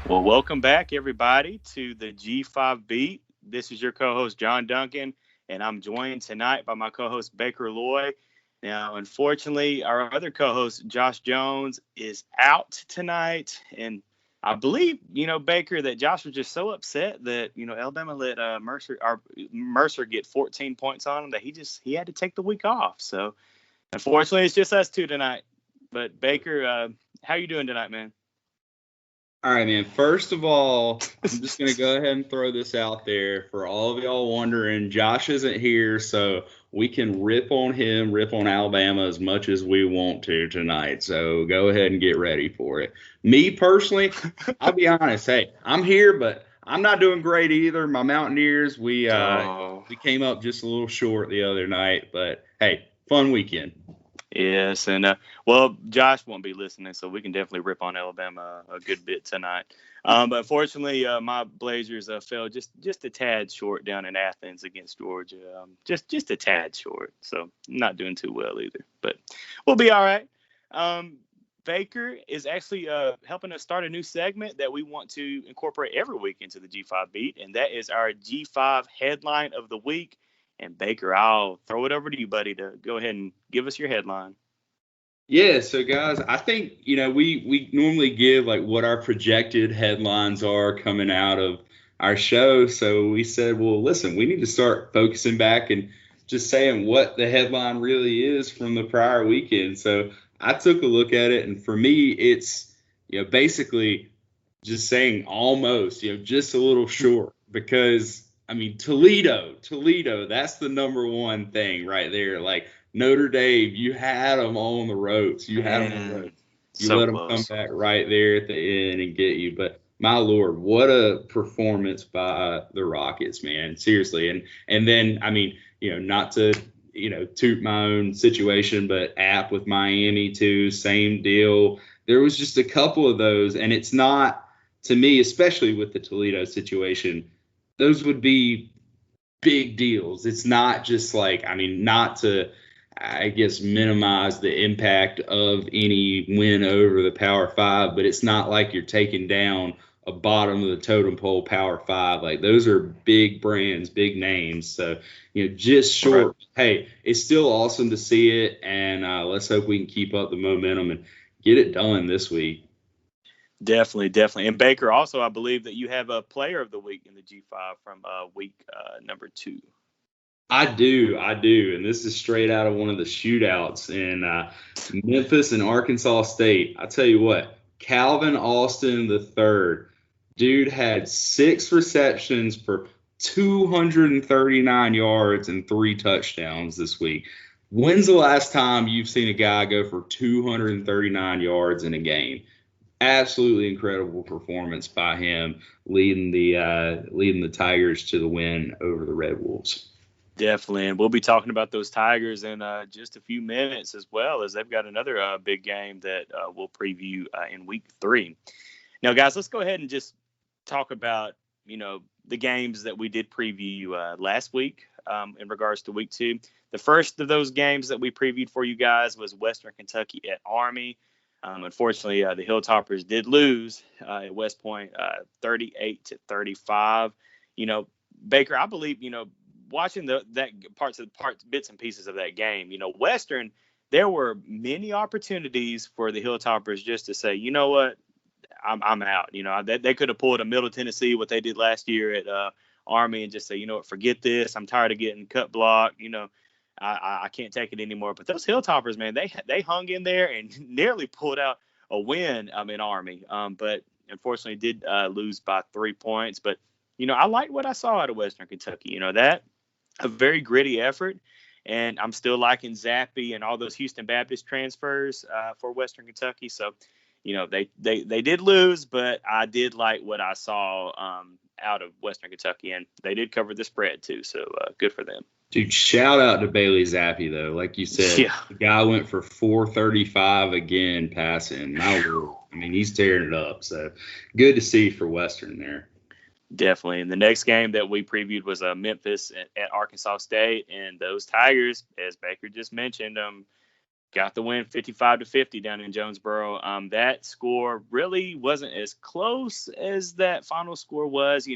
Well, welcome back, everybody, to the G5 Beat. This is your co host, John Duncan, and I'm joined tonight by my co host, Baker Loy. Now, unfortunately, our other co host, Josh Jones, is out tonight. And I believe, Baker, that Josh was just so upset that, Alabama let Mercer get 14 points on him that he had to take the week off. So, unfortunately, it's just us two tonight. But, Baker, how you doing tonight, man? All right, man. First of all, I'm just going to go ahead and throw this out there for all of y'all wondering. Josh isn't here, so we can rip on him, rip on Alabama as much as we want to tonight. So go ahead and get ready for it. Me personally, I'll be honest. Hey, I'm here, but I'm not doing great either. My Mountaineers, we uh, Oh. we came up just a little short the other night, but hey, fun weekend. Yes, and well, Josh won't be listening, so we can definitely rip on Alabama a good bit tonight. But unfortunately, my Blazers fell just a tad short down in Athens against Georgia. Just a tad short, so not doing too well either. But we'll be all right. Um, Baker is actually helping us start a new segment that we want to incorporate every week into the G5 beat, and that is our G5 headline of the week. And Baker, I'll throw it over to you, buddy, to go ahead and give us your headline. Yeah, so guys, I think we normally give like what our projected headlines are coming out of our show. So we said, well, listen, we need to start focusing back and just saying what the headline really is from the prior weekend. So I took a look at it, and for me, it's basically just saying almost, just a little short because I mean Toledo, that's the number one thing right there. Like Notre Dame, you had them on the ropes. You had them on the Man, ropes. You so let them come close. back right there at the end and get you. But my lord, what a performance by the Rockets, man! Seriously, and then I mean, not to toot my own situation, but App with Miami too, same deal. There was just a couple of those, and it's not to me, especially with the Toledo situation, those would be big deals. It's not just like, I mean, not to, I guess, minimize the impact of any win over the Power Five, but it's not like you're taking down a bottom of the totem pole Power Five. Like those are big brands, big names. So, just Right. short. Hey, it's still awesome to see it, and let's hope we can keep up the momentum and get it done this week. Definitely, definitely. And Baker, also, I believe that you have a player of the week in the G5 from week number two. I do, and this is straight out of one of the shootouts in Memphis and Arkansas State. I tell you what, Calvin Austin the third, dude had 6 receptions for 239 yards and 3 touchdowns this week. When's the last time you've seen a guy go for 239 yards in a game? Absolutely incredible performance by him, leading the Tigers to the win over the Red Wolves. Definitely. And we'll be talking about those Tigers in just a few minutes, as well as they've got another big game that we'll preview in week three. Now, guys, let's go ahead and just talk about, the games that we did preview last week in regards to week two. The first of those games that we previewed for you guys was Western Kentucky at Army. Unfortunately, the Hilltoppers did lose at West Point 38-35. You know, Baker, I believe, watching that parts bits and pieces of that game, Western, there were many opportunities for the Hilltoppers just to say, you know what, I'm out. They could have pulled a Middle Tennessee, what they did last year at Army, and just say, you know what, forget this. I'm tired of getting cut block. I can't take it anymore. But those Hilltoppers, man, they hung in there and nearly pulled out a win in Army. But unfortunately did lose by 3 points. But I liked what I saw out of Western Kentucky. That a very gritty effort. And I'm still liking Zappy and all those Houston Baptist transfers for Western Kentucky. So, they did lose, but I did like what I saw out of Western Kentucky, and they did cover the spread too. So good for them. Dude, shout out to Bailey Zappi though. Like you said, Yeah, the guy went for 435 again passing. My lord. I mean, he's tearing it up. So good to see for Western there. definitely. And the next game that we previewed was Memphis at Arkansas State, and those Tigers, as Baker just mentioned, got the win 55-50 down in Jonesboro. That score really wasn't as close as that final score was.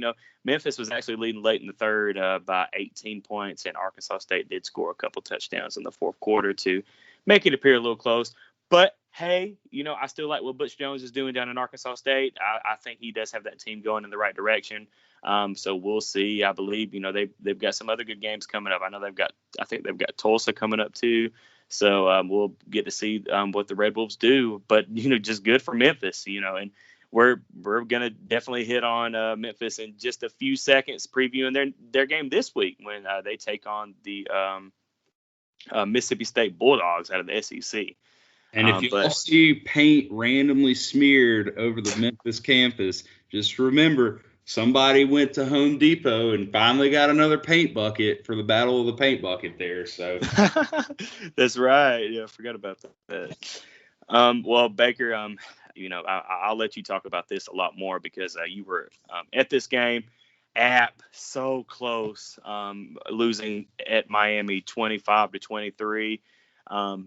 Memphis was actually leading late in the third by 18 points, and Arkansas State did score a couple touchdowns in the fourth quarter to make it appear a little close. But hey, I still like what Butch Jones is doing down in Arkansas State. I think he does have that team going in the right direction. So we'll see. I believe, they've got some other good games coming up. I think they've got Tulsa coming up too. So we'll get to see what the Red Wolves do. But, just good for Memphis, and we're going to definitely hit on Memphis in just a few seconds, previewing their game this week when they take on the Mississippi State Bulldogs out of the SEC. And if you see paint randomly smeared over the Memphis campus, just remember somebody went to Home Depot and finally got another paint bucket for the Battle of the Paint Bucket there. So that's right. Yeah, I forgot about that. Well, Baker, I'll let you talk about this a lot more because you were at this game. App so close, losing at Miami 25-23. I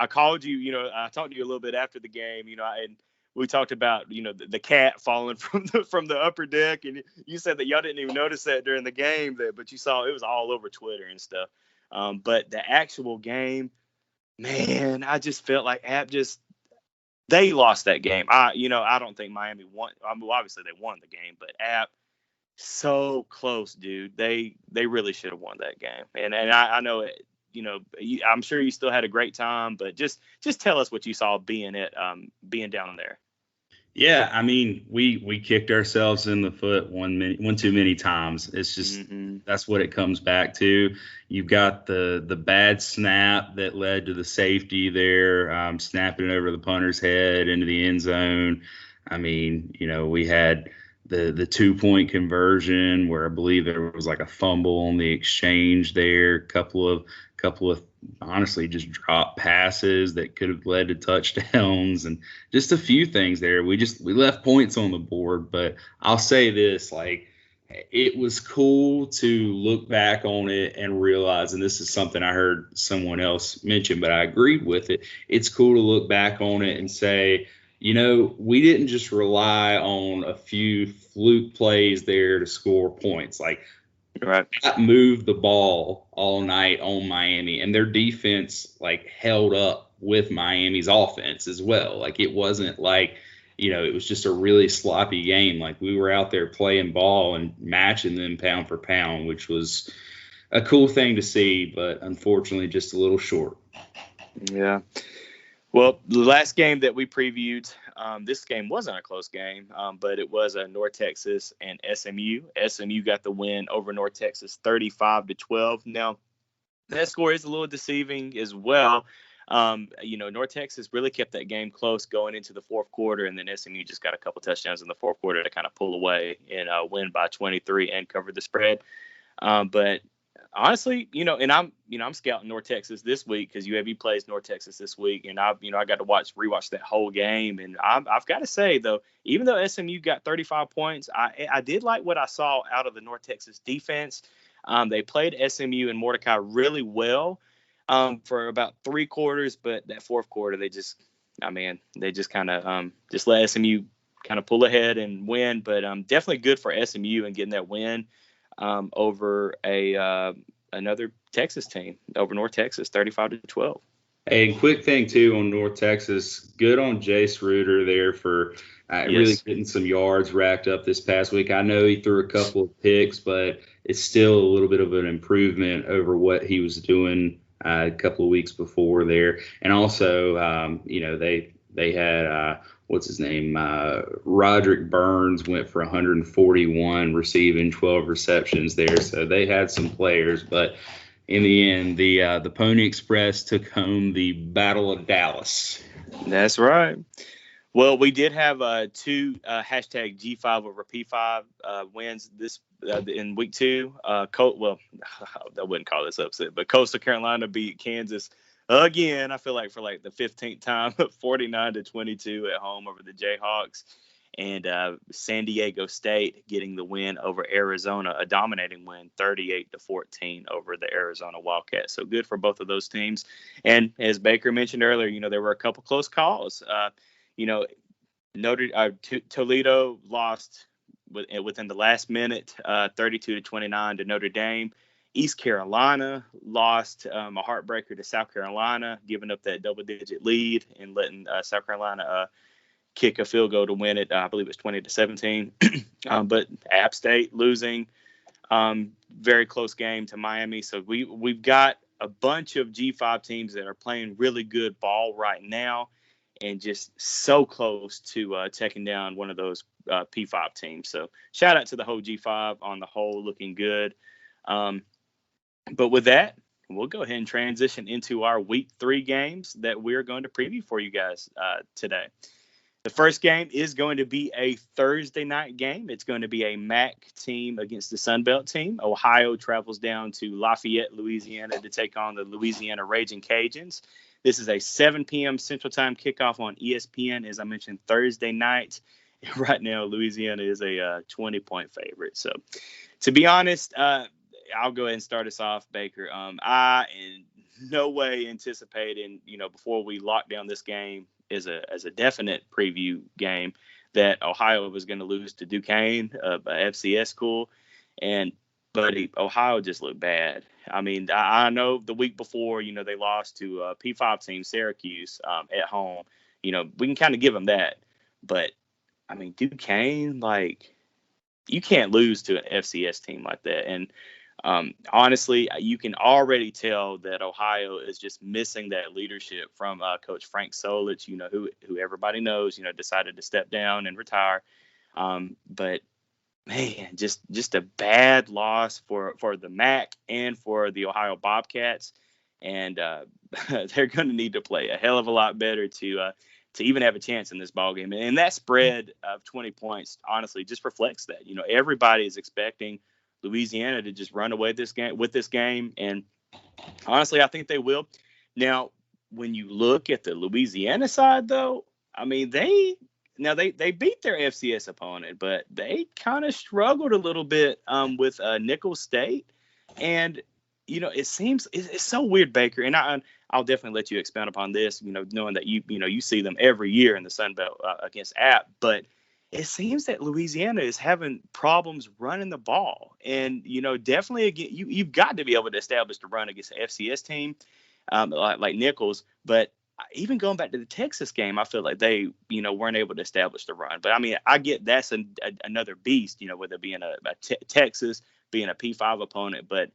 called you. I talked to you a little bit after the game. And we talked about the cat falling from the upper deck, and you said that y'all didn't even notice that during the game, but you saw it was all over Twitter and stuff. But the actual game, man, I just felt like App they lost that game. I don't think Miami won. I mean, obviously they won the game, but App so close, dude. They really should have won that game. And I know it. I'm sure you still had a great time, but just tell us what you saw being down there. Yeah, I mean, we kicked ourselves in the foot one too many times. It's just That's what it comes back to. You've got the bad snap that led to the safety there, snapping it over the punter's head into the end zone. I mean, we had the 2-point conversion where I believe there was like a fumble on the exchange there, couple of honestly just drop passes that could have led to touchdowns, and just a few things there. We left points on the board. But I'll say this, like, it was cool to look back on it and realize, and this is something I heard someone else mention, but I agreed with it. It's cool to look back on it and say, we didn't just rely on a few fluke plays there to score points. Like, right, moved the ball all night on Miami, and their defense held up with Miami's offense as well. Like, it wasn't like, it was just a really sloppy game. Like, we were out there playing ball and matching them pound for pound, which was a cool thing to see, but unfortunately just a little short. Yeah. Well, the last game that we previewed, this game wasn't a close game, but it was North Texas and SMU. SMU got the win over North Texas 35-12. Now, that score is a little deceiving as well. North Texas really kept that game close going into the fourth quarter, and then SMU just got a couple touchdowns in the fourth quarter to kind of pull away and win by 23 and cover the spread. But honestly, and I'm scouting North Texas this week because UAB plays North Texas this week, and I got to rewatch that whole game, and I've got to say though, even though SMU got 35 points, I did like what I saw out of the North Texas defense. They played SMU and Mordecai really well for about 3 quarters, but that fourth quarter they just kind of just let SMU kind of pull ahead and win. But definitely good for SMU and getting that win over another Texas team, over North Texas, 35-12. And quick thing too on North Texas, good on Jace Reuter there for really getting some yards racked up this past week. I know he threw a couple of picks, but it's still a little bit of an improvement over what he was doing a couple of weeks before there. And also, they had what's his name? Roderick Burns went for 141 receiving, 12 receptions there. So they had some players, but in the end, the Pony Express took home the Battle of Dallas. That's right. Well, we did have 2 hashtag G5 over P5 wins this in week 2. I wouldn't call this upset, but Coastal Carolina beat Kansas again. I feel like for the 15th time, 49-22 at home over the Jayhawks. and San Diego State getting the win over Arizona, a dominating win, 38-14 over the Arizona Wildcats. So good for both of those teams. And as Baker mentioned earlier, there were a couple close calls. Toledo lost within the last minute, 32-29 to Notre Dame. East Carolina lost a heartbreaker to South Carolina, giving up that double-digit lead and letting South Carolina kick a field goal to win it. I believe it was 20-17. But App State losing, very close game to Miami. So we've got a bunch of G5 teams that are playing really good ball right now, and just so close to taking down one of those P5 teams. So shout out to the whole G5 on the whole, looking good. But with that, we'll go ahead and transition into our week 3 games that we're going to preview for you guys today. The first game is going to be a Thursday night game. It's going to be a MAC team against the Sun Belt team. Ohio travels down to Lafayette, Louisiana to take on the Louisiana Raging Cajuns. This is a 7 p.m. Central Time kickoff on ESPN, as I mentioned, Thursday night. Right now, Louisiana is a 20-point favorite. So, to be honest, I'll go ahead and start us off, Baker. I in no way anticipating, before we locked down this game as a definite preview game, that Ohio was going to lose to Duquesne, a FCS school, but Ohio just looked bad. I mean, I know the week before, they lost to a P5 team, Syracuse, at home. We can kind of give them that, but I mean, Duquesne, you can't lose to an FCS team like that. And honestly, you can already tell that Ohio is just missing that leadership from Coach Frank Solich, who everybody knows, decided to step down and retire. But man, just a bad loss for the MAC and for the Ohio Bobcats. And they're going to need to play a hell of a lot better to even have a chance in this ballgame. And that spread of 20 points, honestly, just reflects that. Everybody is expecting Louisiana to just run away with this game. And honestly, I think they will. Now, when you look at the Louisiana side, though, I mean, they beat their FCS opponent, but they kind of struggled a little bit with Nicholls State. And, it seems it's so weird, Baker. And I'll definitely let you expound upon this, knowing that you see them every year in the Sun Belt against App. But it seems that Louisiana is having problems running the ball. And, definitely, again, you've got to be able to establish the run against an FCS team like Nicholls. But even going back to the Texas game, I feel like they, weren't able to establish the run. But, I mean, I get that's another beast, with it being Texas, being a P5 opponent. But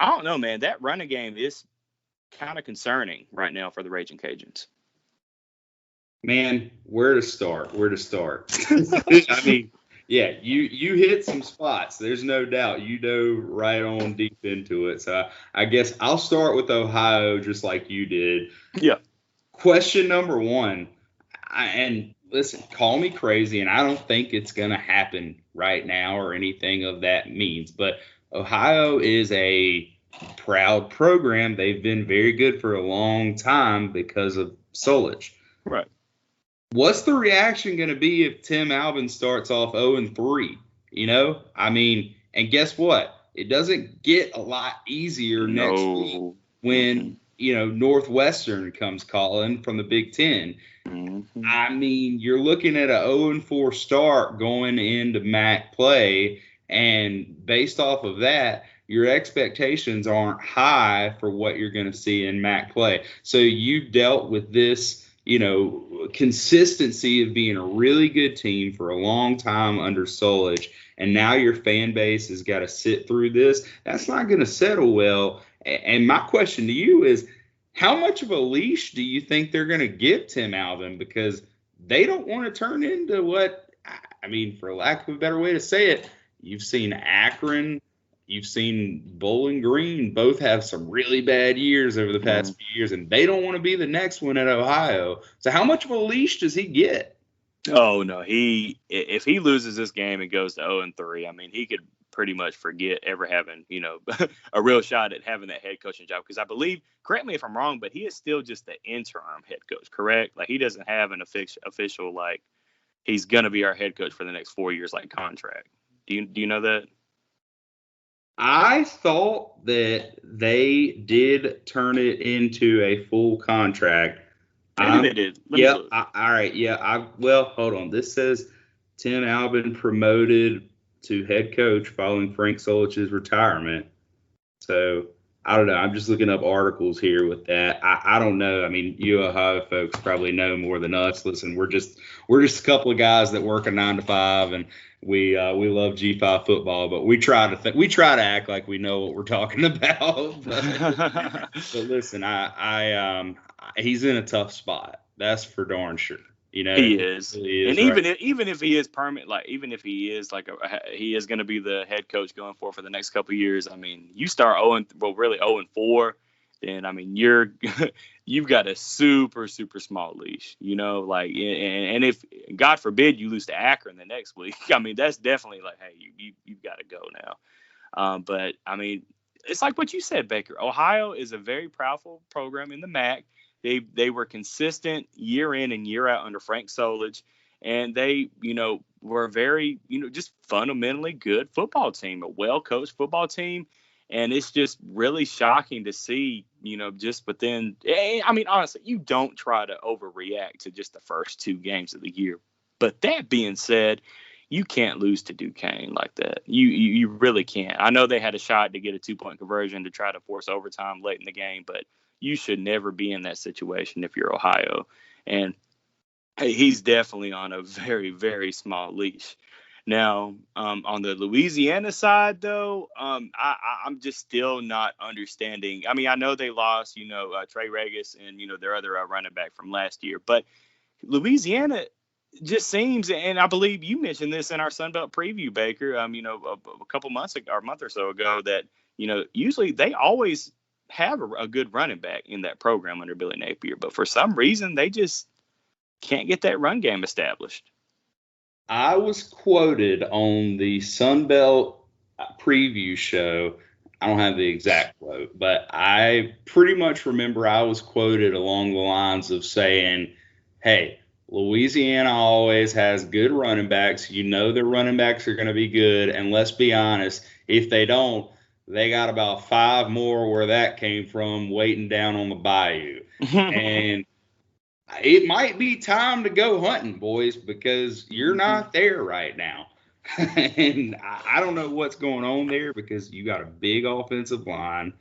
I don't know, man. That running game is kind of concerning right now for the Raging Cajuns. Man, where to start? I mean, yeah, you hit some spots. There's no doubt. You dove right on deep into it. So I guess I'll start with Ohio just like you did. Yeah. Question number 1, and listen, call me crazy, and I don't think it's going to happen right now or anything of that means, but Ohio is a proud program. They've been very good for a long time because of Solich. Right. What's the reaction going to be if Tim Albin starts off 0-3? I mean, and guess what? It doesn't get a lot easier next week when, Northwestern comes calling from the Big Ten. Mm-hmm. I mean, you're looking at a 0-4 start going into MAC play, and based off of that, your expectations aren't high for what you're going to see in MAC play. So you've dealt with this, consistency of being a really good team for a long time under Solich, and now your fan base has got to sit through this. That's not going to settle well. And my question to you is, how much of a leash do you think they're going to give Tim Albin? Because they don't want to turn into what, I mean, for lack of a better way to say it, you've seen Akron, you've seen Bowling Green both have some really bad years over the past few years, and they don't want to be the next one at Ohio. So how much of a leash does he get? Oh, no. If he loses this game and goes to 0-3, I mean, he could pretty much forget ever having, a real shot at having that head coaching job. Because I believe, correct me if I'm wrong, but he is still just the interim head coach, correct? Like, he doesn't have an official he's going to be our head coach for the next 4 years, like contract. Do you know that? I thought that they did turn it into a full contract. Maybe they did. Let me look. All right. Yeah. Well, hold on. This says Tim Albin promoted to head coach following Frank Solich's retirement. So I don't know. I'm just looking up articles here with that. I don't know. I mean, you Ohio folks probably know more than us. Listen, we're just a couple of guys that work a 9 to 5, and we love G5 football, but we try to act like we know what we're talking about. But listen, he's in a tough spot. That's for darn sure. You know, he is. Really is, and right? even if he is permanent, like even if he is he is going to be the head coach going for the next couple of years. I mean, you start 0-4, then I mean you've got a super small leash. You know, like and if God forbid you lose to Akron the next week, I mean that's definitely like, hey, you've got to go now. But I mean, it's like what you said, Baker. Ohio is a very powerful program in the MAC. They were consistent year in and year out under Frank Solich, and they, were very, just fundamentally good football team, a well-coached football team. And it's just really shocking to see, just within, I mean, honestly, you don't try to overreact to just the first 2 games of the year. But that being said, you can't lose to Duquesne like that. You really can't. I know they had a shot to get a 2-point conversion to try to force overtime late in the game, but you should never be in that situation if you're Ohio. And hey, he's definitely on a very, very small leash. Now, on the Louisiana side, though, I'm just still not understanding. I mean, I know they lost, Trey Regis and, their other running back from last year. But Louisiana just seems, and I believe you mentioned this in our Sunbelt preview, Baker, a couple months ago, or a month or so ago, that, usually they always have a good running back in that program under Billy Napier. But for some reason, they just can't get that run game established. I was quoted on the Sunbelt preview show. I don't have the exact quote, but I pretty much remember I was quoted along the lines of saying, hey, Louisiana always has good running backs. Their running backs are going to be good. And let's be honest, if they don't, they got about 5 more where that came from waiting down on the bayou. And it might be time to go hunting, boys, because you're not there right now. And I don't know what's going on there, because you got a big offensive line.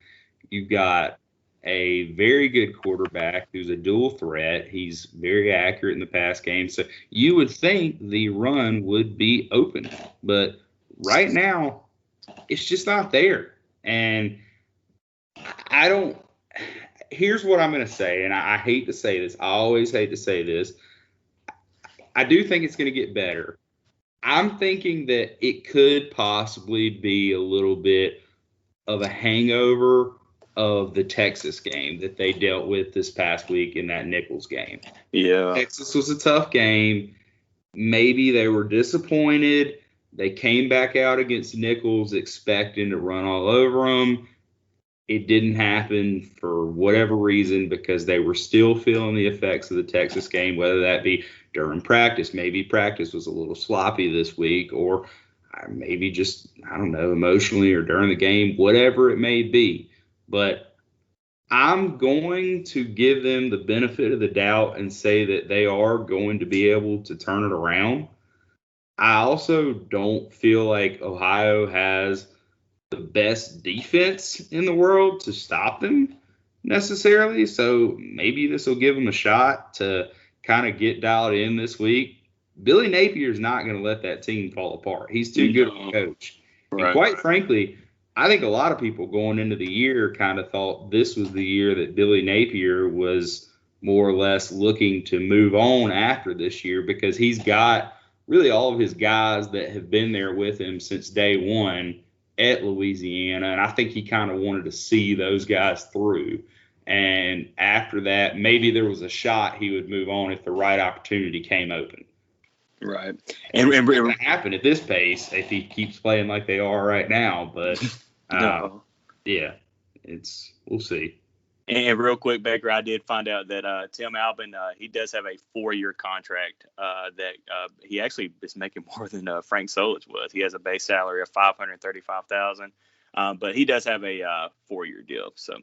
You've got a very good quarterback who's a dual threat. He's very accurate in the pass game. So you would think the run would be open. But right now, it's just not there. And here's what I'm going to say, and I hate to say this. I always hate to say this. I do think it's going to get better. I'm thinking that it could possibly be a little bit of a hangover of the Texas game that they dealt with this past week in that Nicholls game. Yeah. Texas was a tough game. Maybe they were disappointed. They came back out against Nicholls expecting to run all over them. It didn't happen for whatever reason, because they were still feeling the effects of the Texas game, whether that be during practice. Maybe practice was a little sloppy this week, or maybe just, I don't know, emotionally or during the game, whatever it may be. But I'm going to give them the benefit of the doubt and say that they are going to be able to turn it around. I also don't feel like Ohio has the best defense in the world to stop them necessarily. So maybe this will give them a shot to kind of get dialed in this week. Billy Napier's not going to let that team fall apart. He's too good of a coach. Right. And quite frankly, I think a lot of people going into the year kind of thought this was the year that Billy Napier was more or less looking to move on after this year, because he's got really all of his guys that have been there with him since day one at Louisiana. And I think he kind of wanted to see those guys through. And after that, maybe there was a shot he would move on if the right opportunity came open. Right. And it's going to happen at this pace if he keeps playing like they are right now. But, no. Yeah, we'll see. And real quick, Baker, I did find out that Tim Albin, he does have a 4-year contract that he actually is making more than Frank Solich was. He has a base salary of $535,000, but he does have a 4-year deal. So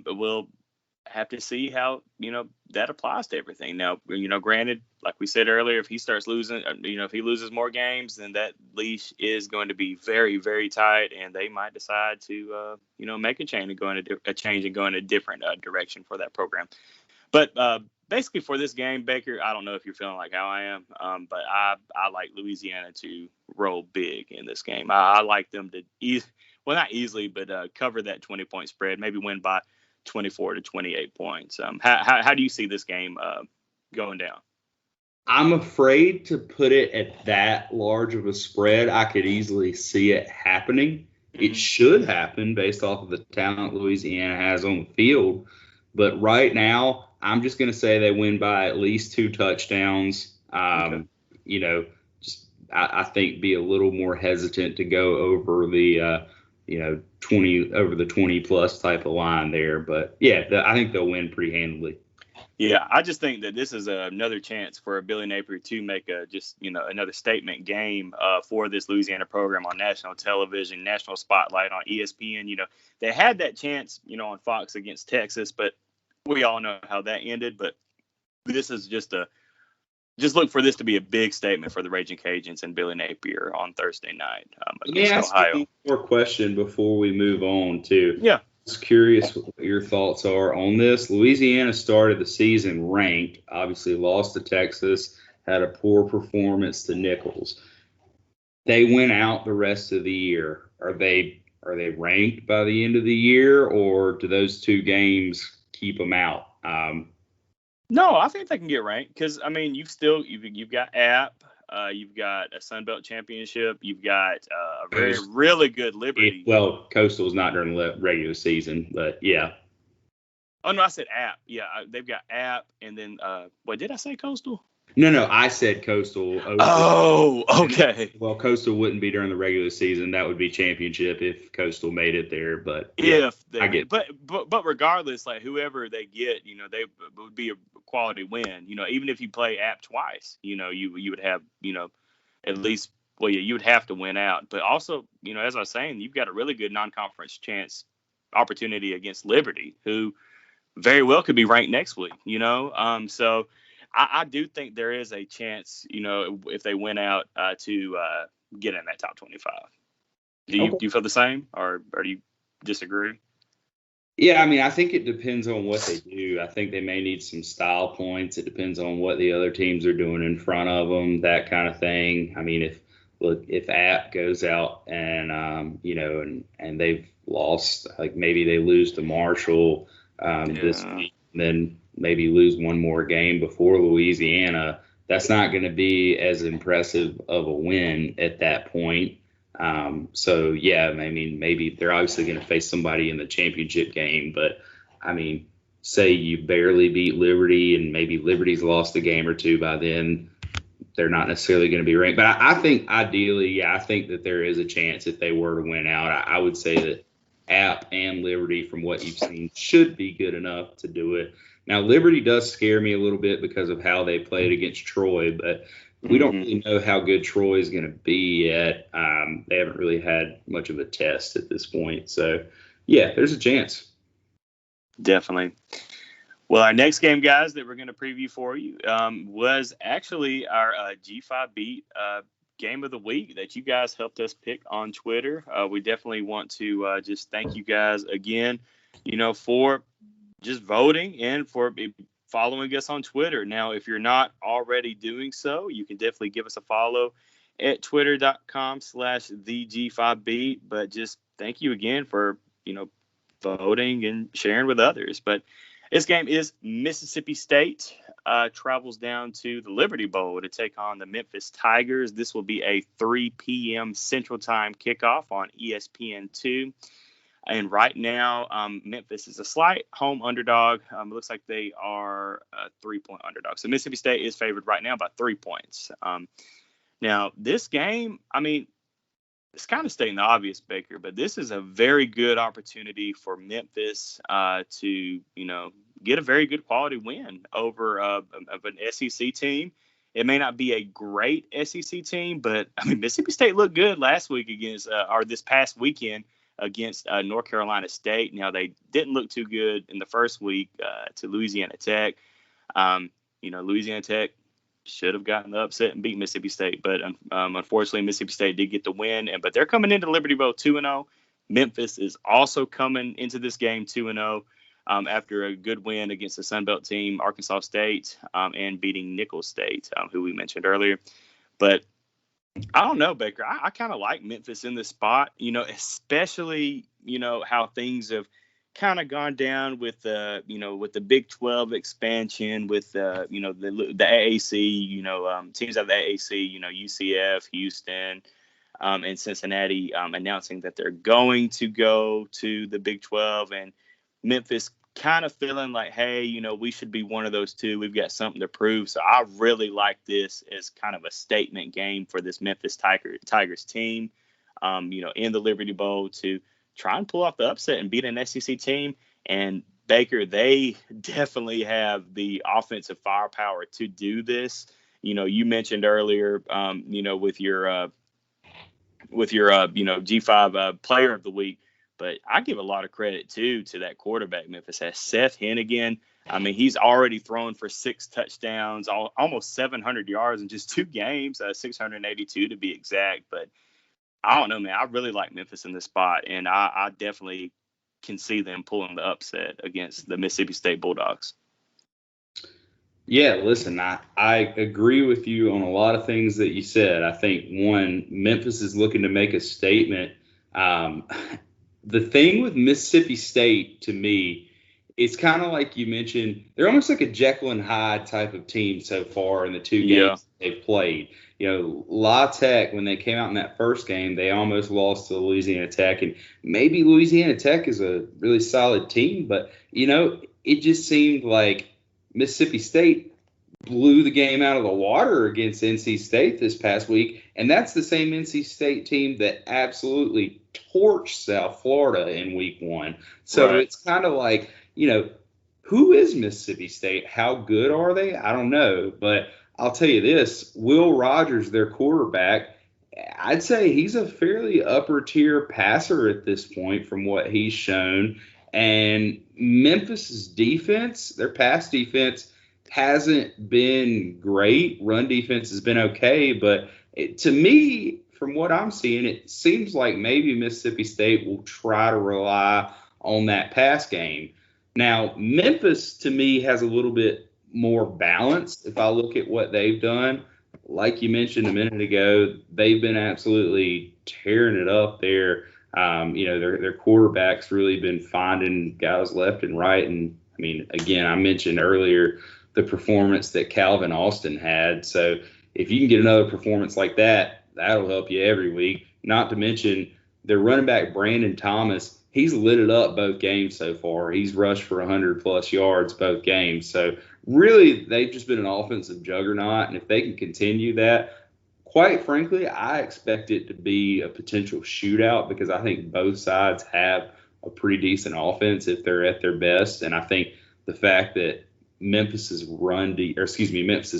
we'll have to see how that applies to everything. Now, granted, like we said earlier, if he starts losing, if he loses more games, then that leash is going to be very, very tight, and they might decide to make a change and go in a different direction for that program. But basically, for this game, Baker, I don't know if you're feeling like how I am, but I like Louisiana to roll big in this game. I like them to not easily, but cover that 20-point spread, maybe win by 24 to 28 points. How do you see this game going down? I'm afraid to put it at that large of a spread. I could easily see it happening. Mm-hmm. It should happen based off of the talent Louisiana has on the field. But right now, I'm just going to say they win by at least 2 touchdowns. Okay. I think be a little more hesitant to go over the 20 plus type of line there. But yeah, I think they'll win pretty handily. Yeah, I just think that this is another chance for Billy Napier to make another statement game for this Louisiana program on national television, national spotlight on ESPN. They had that chance, on Fox against Texas, but we all know how that ended. But this is just look for this to be a big statement for the Raging Cajuns and Billy Napier on Thursday night against Ohio. Let me ask you one more question before we move on to. Yeah. Just curious what your thoughts are on this. Louisiana started the season ranked, obviously lost to Texas, had a poor performance to Nicholls. They went out the rest of the year. Are they ranked by the end of the year, or do those 2 games keep them out? No, I think they can get ranked because, you've got App, you've got a Sun Belt championship, you've got a really good Liberty. Well, Coastal's not during the regular season, but yeah. Oh, no, I said App. Yeah, they've got App, and then, did I say Coastal? No, I said Coastal. Oh, okay. Well, Coastal wouldn't be during the regular season. That would be championship if Coastal made it there. But I get. But regardless, like whoever they get, they would be a quality win. Even if you play App twice, you would have, at least. Well, yeah, you would have to win out. But also, as I was saying, you've got a really good non-conference chance opportunity against Liberty, who very well could be ranked next week. So. I do think there is a chance, if they win out, to get in that top 25. Do you feel the same, or do you disagree? Yeah, I think it depends on what they do. I think they may need some style points. It depends on what the other teams are doing in front of them, that kind of thing. If App goes out and and they've lost, like maybe they lose to Marshall this week, then maybe lose one more game before Louisiana, that's not going to be as impressive of a win at that point. Maybe they're obviously going to face somebody in the championship game, but say you barely beat Liberty and maybe Liberty's lost a game or 2 by then, they're not necessarily going to be ranked. But I think ideally, I think that there is a chance if they were to win out. I would say that App and Liberty, from what you've seen, should be good enough to do it. Now, Liberty does scare me a little bit because of how they played against Troy, but we don't really know how good Troy is going to be yet. They haven't really had much of a test at this point. So, yeah, there's a chance. Definitely. Well, our next game, guys, that we're going to preview for you was actually our G5 Beat game of the week that you guys helped us pick on Twitter. We definitely want to just thank you guys again, for just voting and for following us on Twitter. Now, if you're not already doing so, you can definitely give us a follow at twitter.com/theg5beat. But just thank you again for, voting and sharing with others. But this game is Mississippi State travels down to the Liberty Bowl to take on the Memphis Tigers. This will be a 3 p.m. Central Time kickoff on ESPN2. And right now, Memphis is a slight home underdog. It looks like they are a 3-point underdog. So Mississippi State is favored right now by 3 points. Now, this game, it's kind of stating the obvious, Baker, but this is a very good opportunity for Memphis to, get a very good quality win over of an SEC team. It may not be a great SEC team, but I mean Mississippi State looked good last week against, or this past weekend against North Carolina State. Now they didn't look too good in the first week to Louisiana Tech. Louisiana Tech should have gotten the upset and beat Mississippi State, but unfortunately Mississippi State did get the win. But they're coming into Liberty Bowl 2-0. Memphis is also coming into this game 2-0 after a good win against the Sun Belt team, Arkansas State, and beating Nicholls State, who we mentioned earlier. But I don't know, Baker. I kind of like Memphis in this spot, especially, how things have kind of gone down with with the Big 12 expansion, with the AAC, teams of the AAC, UCF, Houston, and Cincinnati announcing that they're going to go to the Big 12, and Memphis kind of feeling like, hey, we should be one of those two. We've got something to prove. So I really like this as kind of a statement game for this Memphis Tigers team, in the Liberty Bowl to try and pull off the upset and beat an SEC team. And Baker, they definitely have the offensive firepower to do this. You mentioned earlier, with your G5 player of the week, but I give a lot of credit too to that quarterback Memphis has, Seth Hennigan. I mean, he's already thrown for 6 touchdowns, almost 700 yards in just 2 games, 682 to be exact. But I don't know, man. I really like Memphis in this spot, and I definitely can see them pulling the upset against the Mississippi State Bulldogs. Yeah, listen, I agree with you on a lot of things that you said. I think, one, Memphis is looking to make a statement. The thing with Mississippi State, to me, it's kind of like you mentioned, they're almost like a Jekyll and Hyde type of team so far in the 2 games they've played. La Tech, when they came out in that first game, they almost lost to Louisiana Tech. And maybe Louisiana Tech is a really solid team, but, it just seemed like Mississippi State blew the game out of the water against NC State this past week. And that's the same NC State team that absolutely torched South Florida in week 1. So right. It's kind of like, who is Mississippi State? How good are they? I don't know. But I'll tell you this, Will Rogers, their quarterback, I'd say he's a fairly upper tier passer at this point from what he's shown. And Memphis's defense, their pass defense, hasn't been great. Run defense has been okay. But to me, from what I'm seeing, it seems like maybe Mississippi State will try to rely on that pass game. Now, Memphis, to me, has a little bit more balance. If I look at what they've done, like you mentioned a minute ago, they've been absolutely tearing it up there. Their quarterback's really been finding guys left and right. And, I mean, again, I mentioned earlier the performance that Calvin Austin had. So if you can get another performance like that, that'll help you every week. Not to mention their running back, Brandon Thomas, he's lit it up both games so far. He's rushed for 100-plus yards both games. So really, they've just been an offensive juggernaut. And if they can continue that, quite frankly, I expect it to be a potential shootout because I think both sides have a pretty decent offense if they're at their best. And I think the fact that Memphis's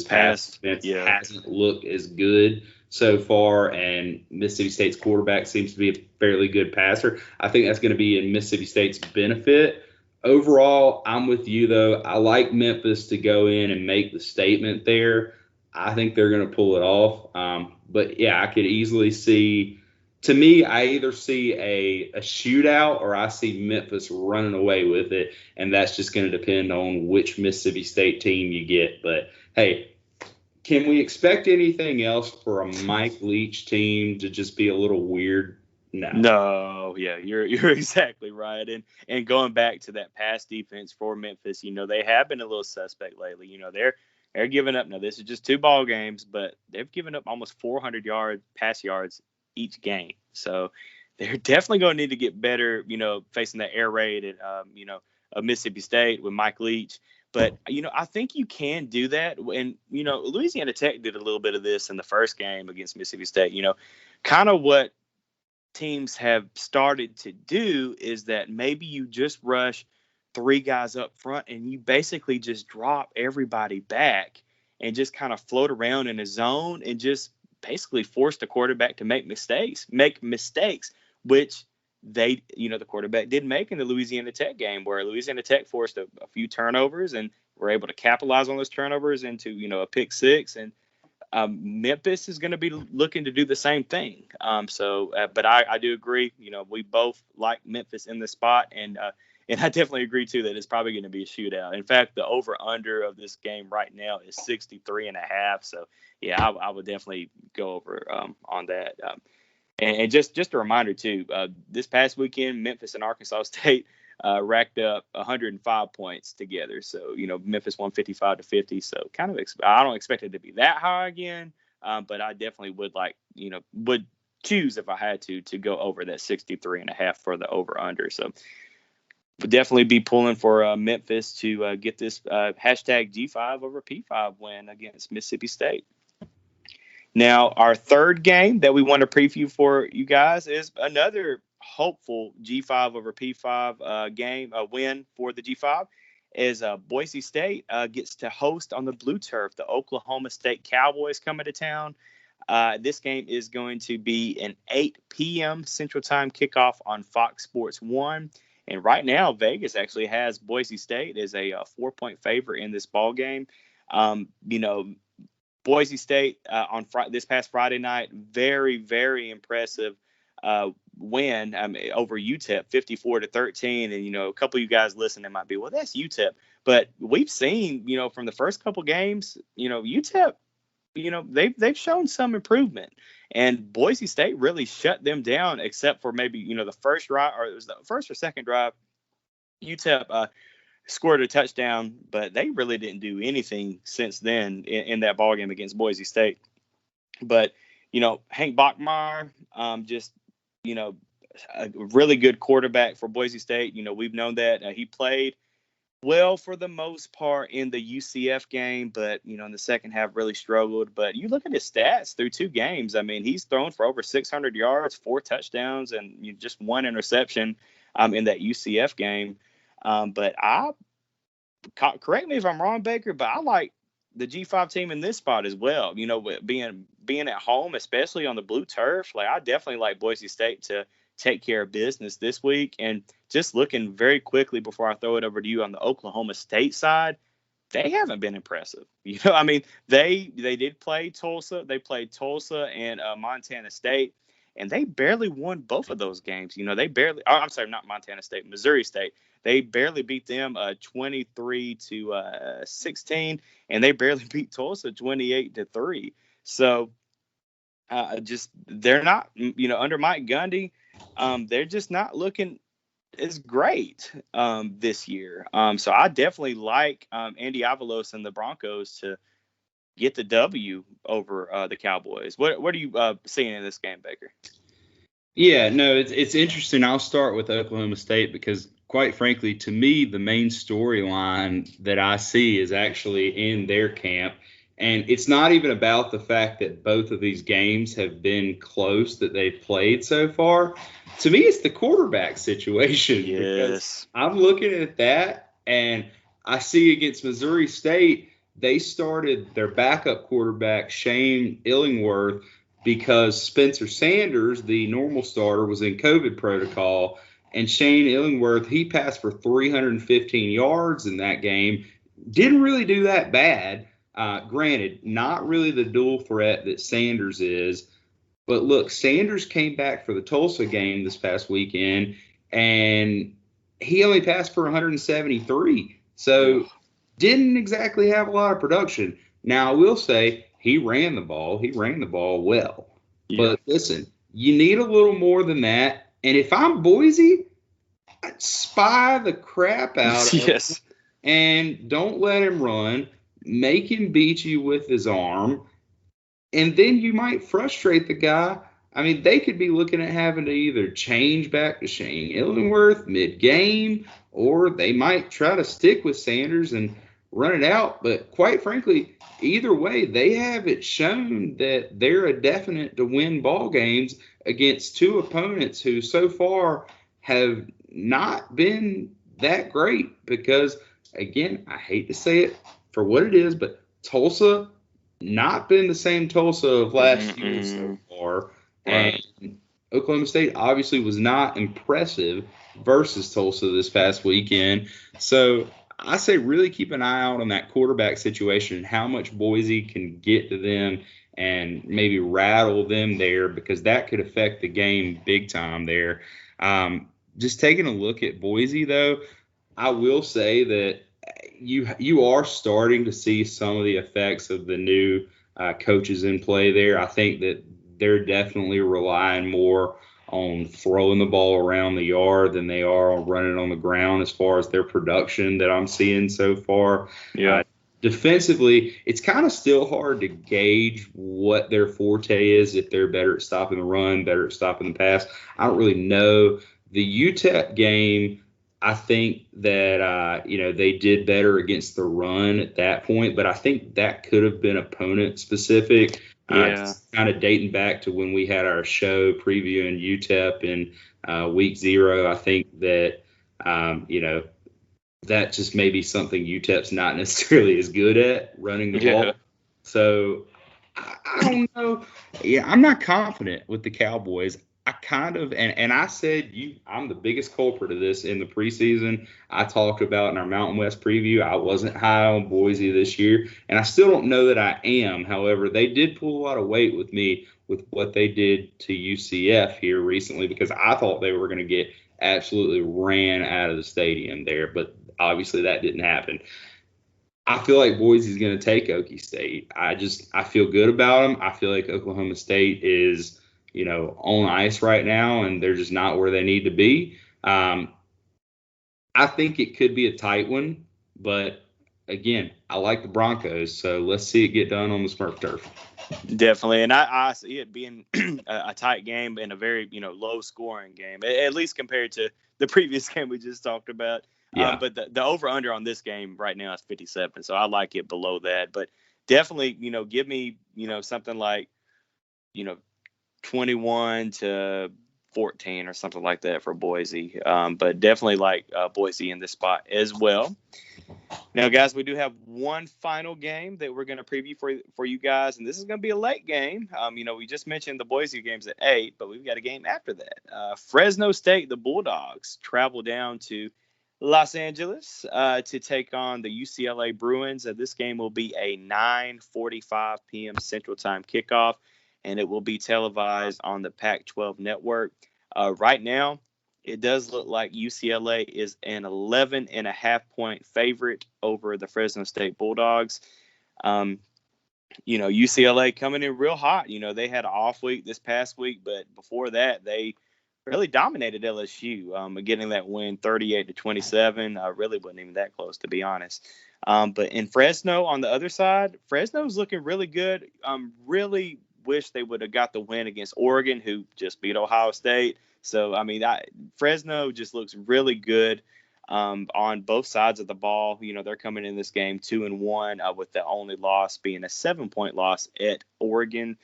pass defense hasn't looked as good so far, and Mississippi State's quarterback seems to be a fairly good passer. I think that's going to be in Mississippi State's benefit. Overall, I'm with you, though. I like Memphis to go in and make the statement there. I think they're going to pull it off. But, yeah, I could easily see – to me, I either see a shootout or I see Memphis running away with it, and that's just going to depend on which Mississippi State team you get. But, hey, can we expect anything else for a Mike Leach team to just be a little weird? No, yeah, you're exactly right. And going back to that pass defense for Memphis, they have been a little suspect lately. They're giving up. Now, this is just 2 ball games, but they've given up almost 400 pass yards each game. So they're definitely going to need to get better, facing the air raid at, of Mississippi State with Mike Leach. But, I think you can do that. And, Louisiana Tech did a little bit of this in the first game against Mississippi State, kind of what teams have started to do is that maybe you just rush 3 guys up front and you basically just drop everybody back and just kind of float around in a zone and just basically force the quarterback to make mistakes, which the quarterback did make in the Louisiana Tech game, where Louisiana Tech forced a few turnovers and were able to capitalize on those turnovers into, a pick six. And Memphis is going to be looking to do the same thing. But I do agree. We both like Memphis in the spot, and I definitely agree too that it's probably going to be a shootout. In fact, the over under of this game right now is 63.5. So yeah, I would definitely go over on that. And just a reminder too, this past weekend, Memphis and Arkansas State racked up 105 points together. So, Memphis won 55-50. So I don't expect it to be that high again. But I definitely would choose, if I had to go over that 63.5 for the over under. So would definitely be pulling for Memphis to get this hashtag G5 over P5 win against Mississippi State. Now, our third game that we want to preview for you guys is another hopeful G5 over P5 game, a win for the G5, as Boise State gets to host on the blue turf the Oklahoma State Cowboys coming to town. This game is going to be an 8 p.m. Central Time kickoff on Fox Sports 1. And right now, Vegas actually has Boise State as a 4-point favorite in this ball game. Boise State on this past Friday night, very, very impressive win over UTEP, 54-13. And, a couple of you guys listening might be, well, that's UTEP. But we've seen, from the first couple games, UTEP, they've shown some improvement. And Boise State really shut them down, except for maybe, the first drive, or it was the first or second drive. UTEP scored a touchdown, but they really didn't do anything since then in that ball game against Boise State. But, Hank Bachmeier, a really good quarterback for Boise State. We've known that he played well for the most part in the UCF game, but, in the second half really struggled. But you look at his stats through 2 games. I mean, he's thrown for over 600 yards, 4 touchdowns, and just 1 interception in that UCF game. But correct me if I'm wrong, Baker, but I like the G5 team in this spot as well. Being at home, especially on the blue turf, I definitely like Boise State to take care of business this week. And just looking very quickly before I throw it over to you on the Oklahoma State side, they haven't been impressive. They did play Tulsa. They played Tulsa and Montana State. And they barely won both of those games. I'm sorry, not Montana State, Missouri State. They barely beat them 23-16, and they barely beat Tulsa 28-3. So they're not, under Mike Gundy, they're just not looking as great this year. So I definitely like Andy Avalos and the Broncos to get the W over the Cowboys. What are you seeing in this game, Baker? Yeah, no, it's interesting. I'll start with Oklahoma State because, quite frankly, to me, the main storyline that I see is actually in their camp. And it's not even about the fact that both of these games have been close that they've played so far. To me, it's the quarterback situation. Yes. I'm looking at that, and I see against Missouri State, they started their backup quarterback, Shane Illingworth, because Spencer Sanders, the normal starter, was in COVID protocol. And Shane Illingworth, he passed for 315 yards in that game. Didn't really do that bad. Granted, not really the dual threat that Sanders is. But look, Sanders came back for the Tulsa game this past weekend, and he only passed for 173. So didn't exactly have a lot of production. Now, I will say he ran the ball. He ran the ball well. Yeah. But listen, you need a little more than that. And if I'm Boise, I'd spy the crap out of him and don't let him run. Make him beat you with his arm. And then you might frustrate the guy. I mean, they could be looking at having to either change back to Shane Illingworth mid-game, or they might try to stick with Sanders and run it out. But quite frankly, either way, they haven't shown that they're a definite to win ball games against two opponents who so far have not been that great. Because, again, I hate to say it for what it is, but Tulsa not been the same Tulsa of last year so far. Right. And Oklahoma State obviously was not impressive versus Tulsa this past weekend. So I say really keep an eye out on that quarterback situation and how much Boise can get to them and maybe rattle them there, because that could affect the game big time there. Just taking a look at Boise, though, I will say that you are starting to see some of the effects of the new coaches in play there. I think that they're definitely relying more on throwing the ball around the yard than they are on running on the ground as far as their production that I'm seeing so far. Yeah. Defensively, it's kind of still hard to gauge what their forte is, if they're better at stopping the run, better at stopping the pass. I don't really know. The UTEP game, I think that, they did better against the run at that point, but I think that could have been opponent specific. Yeah. Kind of dating back to when we had our show previewing UTEP in week 0. I think that, that just may be something UTEP's not necessarily as good at, running the ball. So I don't know. Yeah, I'm not confident with the Cowboys. I kind of, and I said I'm the biggest culprit of this in the preseason. I talked about in our Mountain West preview, I wasn't high on Boise this year, and I still don't know that I am. However, they did pull a lot of weight with me with what they did to UCF here recently, because I thought they were going to get absolutely ran out of the stadium there, but obviously that didn't happen. I feel like Boise's going to take Okie State. I feel good about them. I feel like Oklahoma State is, on ice right now, and they're just not where they need to be. I think it could be a tight one, but again, I like the Broncos, so let's see it get done on the Smurf turf. Definitely, and I see it being a tight game and a very low scoring game, at least compared to the previous game we just talked about. Yeah. But the over under on this game right now is 57, so I like it below that. But definitely, give me something like 21-14 or something like that for Boise. But definitely like Boise in this spot as well. Now, guys, we do have one final game that we're going to preview for you guys, and this is going to be a late game. We just mentioned the Boise game's at 8, but we've got a game after that. Fresno State, the Bulldogs, travel down to Los Angeles to take on the UCLA Bruins. This game will be a 9:45 p.m. Central Time kickoff, and it will be televised on the Pac-12 network. Right now, it does look like UCLA is an 11.5-point favorite over the Fresno State Bulldogs. UCLA coming in real hot. They had an off week this past week, but before that, they really dominated LSU, getting that win 38-27. Really wasn't even that close, to be honest. But in Fresno, on the other side, Fresno's looking really good. Really wish they would have got the win against Oregon, who just beat Ohio State. So, Fresno just looks really good on both sides of the ball. They're coming in this game 2-1, with the only loss being a 7-point loss at Oregon.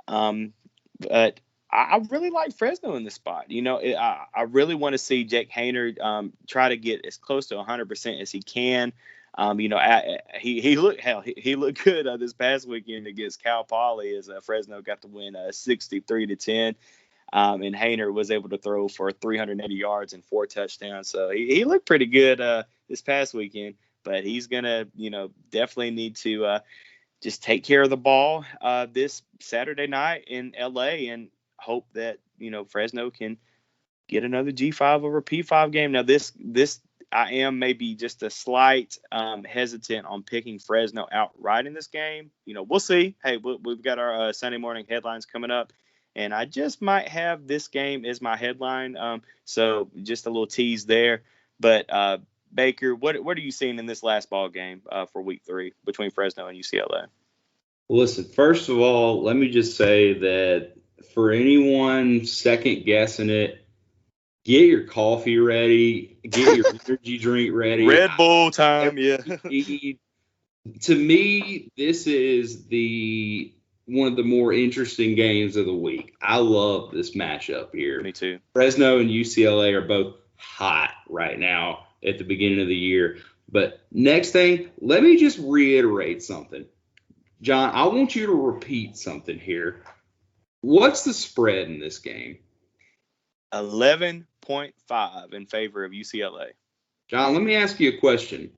But I really like Fresno in this spot. I really want to see Jake Haener try to get as close to 100% as he can. He looked good this past weekend against Cal Poly as Fresno got to win 63-10. And Haener was able to throw for 380 yards and 4 touchdowns. So he looked pretty good this past weekend, but he's going to, definitely need to just take care of the ball this Saturday night in LA and hope that, Fresno can get another G5 over P5 game. Now this I am maybe just a slight hesitant on picking Fresno outright in this game. We'll see. Hey, we've got our Sunday morning headlines coming up. And I just might have this game as my headline. So just a little tease there. But Baker, what are you seeing in this last ball game for week 3 between Fresno and UCLA? Listen, first of all, let me just say that for anyone second guessing it, get your coffee ready, get your energy drink ready. Red Bull time, yeah. Need To me, this is one of the more interesting games of the week. I love this matchup here. Me too. Fresno and UCLA are both hot right now at the beginning of the year. But next thing, let me just reiterate something. John, I want you to repeat something here. What's the spread in this game? 11.5 in favor of UCLA. John, let me ask you a question.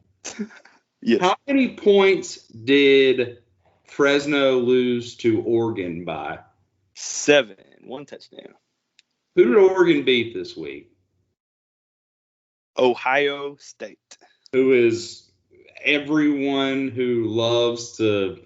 Yes. How many points did Fresno lose to Oregon by? 7. 1 touchdown. Who did Oregon beat this week? Ohio State. Who is everyone who loves to,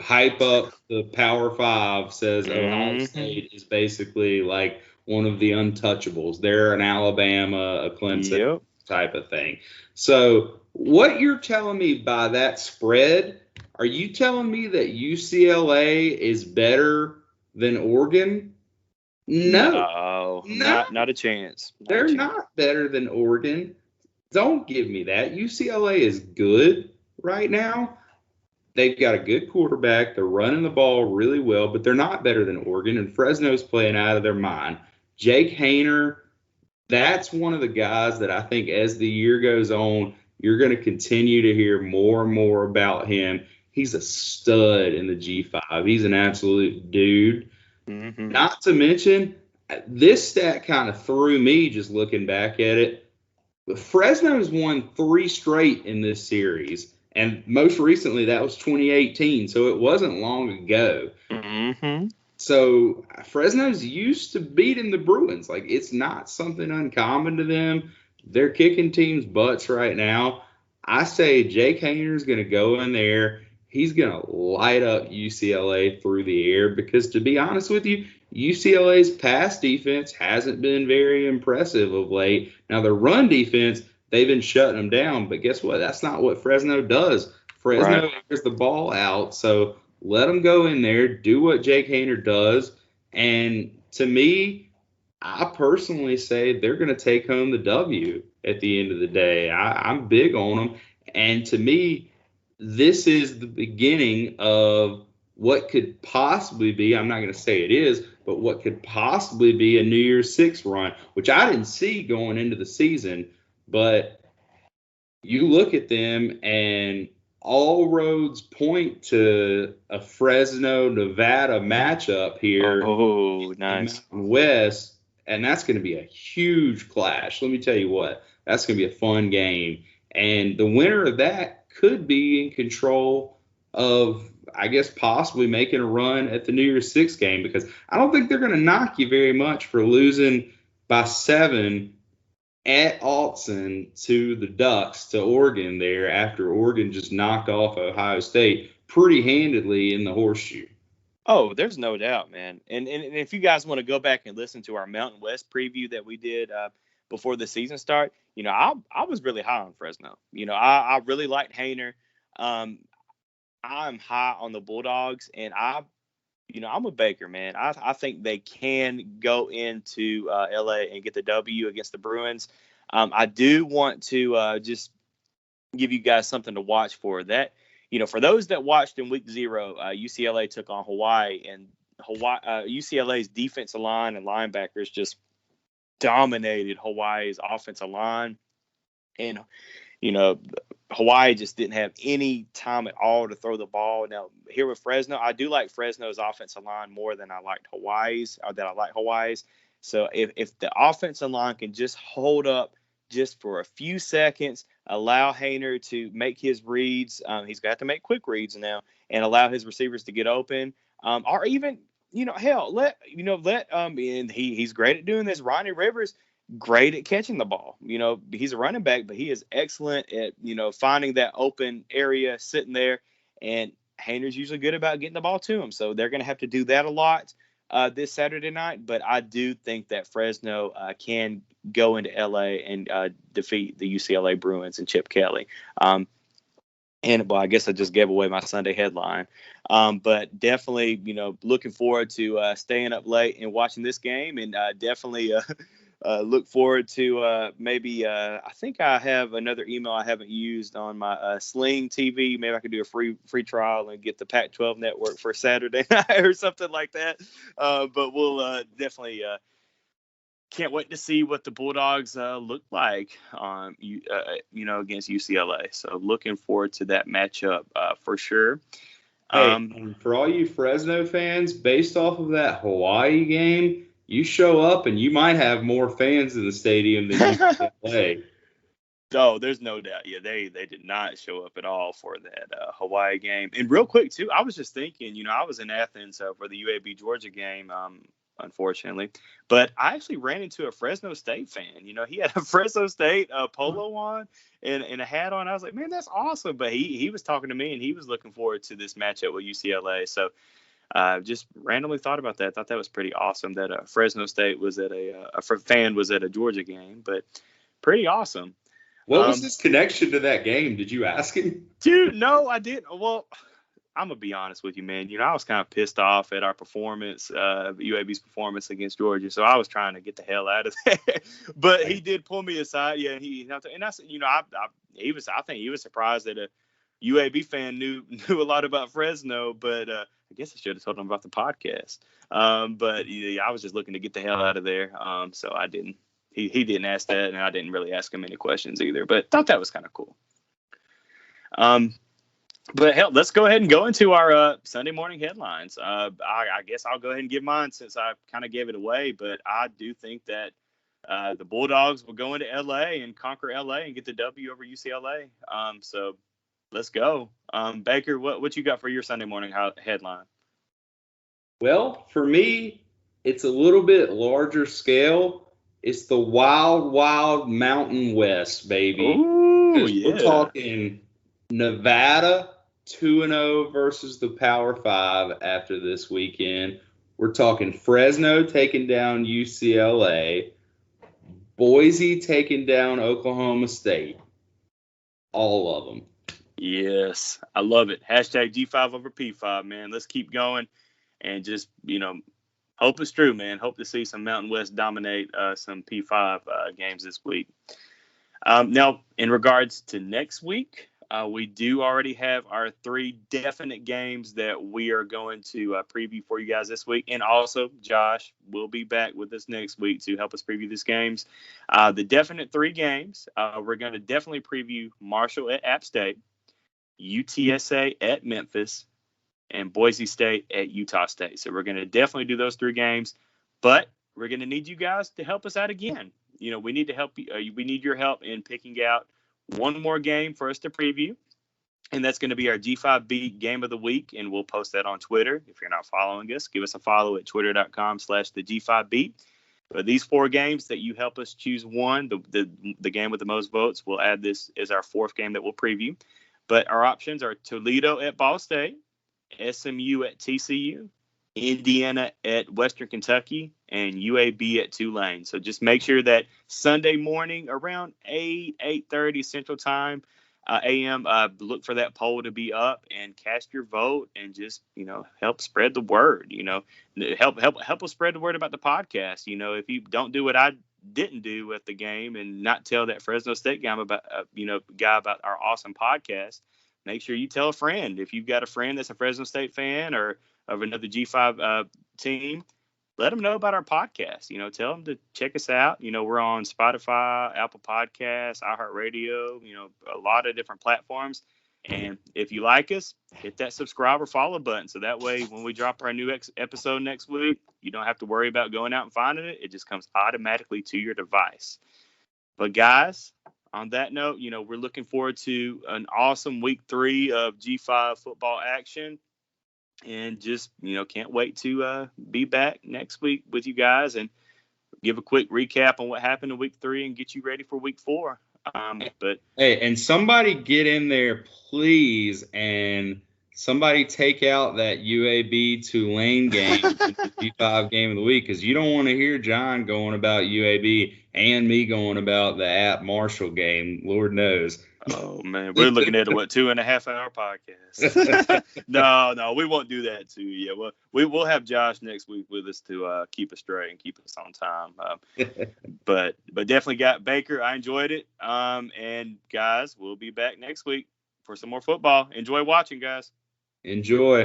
hype up the Power Five says Ohio State is basically like one of the untouchables. They're an Alabama, a Clemson type of thing. So what you're telling me by that spread, are you telling me that UCLA is better than Oregon? No. Not a chance. They're not better than Oregon. Don't give me that. UCLA is good right now. They've got a good quarterback. They're running the ball really well, but they're not better than Oregon. And Fresno's playing out of their mind. Jake Haener, that's one of the guys that I think as the year goes on, you're going to continue to hear more and more about him. He's a stud in the G5. He's an absolute dude. Mm-hmm. Not to mention, this stat kind of threw me just looking back at it. Fresno's won 3 straight in this series, and most recently that was 2018, so it wasn't long ago. Mm-hmm. So Fresno's used to beating the Bruins. Like, it's not something uncommon to them. They're kicking teams' butts right now. I say Jake Haener's going to go in there. He's going to light up UCLA through the air because, to be honest with you, UCLA's pass defense hasn't been very impressive of late. Now, their run defense, they've been shutting them down, but guess what? That's not what Fresno does. Fresno airs the ball out, so let them go in there, do what Jake Haener does, and to me, I personally say they're going to take home the W at the end of the day. I'm big on them, and to me, this is the beginning of what could possibly be, I'm not going to say it is, but what could possibly be a New Year's Six run, which I didn't see going into the season. But you look at them and all roads point to a Fresno-Nevada matchup here. Oh, nice. In Mountain West, and that's going to be a huge clash. Let me tell you what, that's going to be a fun game. And the winner of that could be in control of, I guess, possibly making a run at the New Year's Six game, because I don't think they're going to knock you very much for losing by 7 at Autzen to the Ducks, to Oregon there, after Oregon just knocked off Ohio State pretty handedly in the horseshoe. Oh, there's no doubt, man. And if you guys want to go back and listen to our Mountain West preview that we did before the season start, I was really high on Fresno. I really liked Haener. I'm high on the Bulldogs, and I'm a Baker, man. I think they can go into LA and get the W against the Bruins. I do want to just give you guys something to watch for that. For those that watched in week 0, UCLA took on Hawaii, and UCLA's defensive line and linebackers just dominated Hawaii's offensive line. And, Hawaii just didn't have any time at all to throw the ball. Now, here with Fresno, I do like Fresno's offensive line more than I liked Hawaii's, or that I like Hawaii's. So if the offensive line can just hold up just for a few seconds, allow Haener to make his reads, he's got to make quick reads now, and allow his receivers to get open, or even, and he's great at doing this. Ronnie Rivers, great at catching the ball. He's a running back, but he is excellent at, finding that open area sitting there. And Haener's usually good about getting the ball to him. So they're going to have to do that a lot this Saturday night. But I do think that Fresno can go into LA and defeat the UCLA Bruins and Chip Kelly. I guess I just gave away my Sunday headline. But definitely, looking forward to staying up late and watching this game, and definitely look forward to maybe I think I have another email I haven't used on my Sling TV. Maybe I could do a free trial and get the Pac-12 network for Saturday night or something like that. But we'll definitely can't wait to see what the Bulldogs look like against UCLA. So looking forward to that matchup for sure. Hey, and for all you Fresno fans, based off of that Hawaii game, you show up and you might have more fans in the stadium than UCLA. Oh, there's no doubt. Yeah, they did not show up at all for that Hawaii game. And real quick, too, I was just thinking, I was in Athens for the UAB Georgia game, unfortunately. But I actually ran into a Fresno State fan. He had a Fresno State polo on and a hat on. I was like, man, that's awesome. But he was talking to me, and he was looking forward to this matchup with UCLA. So just randomly thought about that. Thought that was pretty awesome that Fresno State was at a fan was at a Georgia game. But pretty awesome. What was his connection to that game? Did you ask him? Dude, no, I didn't. Well, I'm going to be honest with you, man. I was kind of pissed off at our performance, UAB's performance against Georgia. So I was trying to get the hell out of there. But he did pull me aside. Yeah, and I said, I think he was surprised that a UAB fan knew a lot about Fresno. But I guess I should have told him about the podcast. But yeah, I was just looking to get the hell out of there. So I didn't. He didn't ask that, and I didn't really ask him any questions either, but thought that was kind of cool. But hell, let's go ahead and go into our Sunday morning headlines. I guess I'll go ahead and give mine since I kind of gave it away, but I do think that the Bulldogs will go into LA and conquer LA and get the W over UCLA. So let's go. Baker, what you got for your Sunday morning headline? Well, for me, it's a little bit larger scale. It's the wild, wild Mountain West, baby. Ooh, yeah. We're talking Nevada 2-0 versus the Power 5 after this weekend. We're talking Fresno taking down UCLA, Boise taking down Oklahoma State. All of them. Yes, I love it. Hashtag G5 over P5, man. Let's keep going and just, hope it's true, man. Hope to see some Mountain West dominate some P5 games this week. Now, in regards to next week, we do already have our 3 definite games that we are going to preview for you guys this week. And also, Josh will be back with us next week to help us preview these games. The definite 3 games, we're going to definitely preview Marshall at App State, UTSA at Memphis, and Boise State at Utah State. So we're going to definitely do those 3 games, but we're going to need you guys to help us out again. We need to help you. We need your help in picking out one more game for us to preview, and that's going to be our G5 Beat Game of the Week, and we'll post that on Twitter. If you're not following us, give us a follow at twitter.com/the-G5Beat. But these 4 games that you help us choose one, the game with the most votes, we'll add this as our 4th game that we'll preview. But our options are Toledo at Ball State, SMU at TCU, Indiana at Western Kentucky, and UAB at Tulane. So just make sure that Sunday morning around 8:30 Central Time a.m. Look for that poll to be up and cast your vote and just help spread the word. Help us spread the word about the podcast. If you don't do what I didn't do at the game and not tell that Fresno State guy about our awesome podcast, make sure you tell a friend. If you've got a friend that's a Fresno State fan or of another G5 team, let them know about our podcast. Tell them to check us out. We're on Spotify, Apple Podcasts, iHeartRadio, a lot of different platforms. And if you like us, hit that subscribe or follow button. So that way, when we drop our new episode next week, you don't have to worry about going out and finding it. It just comes automatically to your device. But guys, on that note, we're looking forward to an awesome week 3 of G5 football action. And just, can't wait to be back next week with you guys and give a quick recap on what happened in week 3 and get you ready for week 4. But hey, and somebody get in there, please, and somebody take out that UAB Tulane game, the G5 game of the week, because you don't want to hear John going about UAB and me going about the at Marshall game. Lord knows. Oh man, we're looking at a 2.5 hour podcast. No, we won't do that too. Yeah, well, we'll have Josh next week with us to keep us straight and keep us on time. But definitely got Baker. I enjoyed it. And guys, we'll be back next week for some more football. Enjoy watching, guys. Enjoy.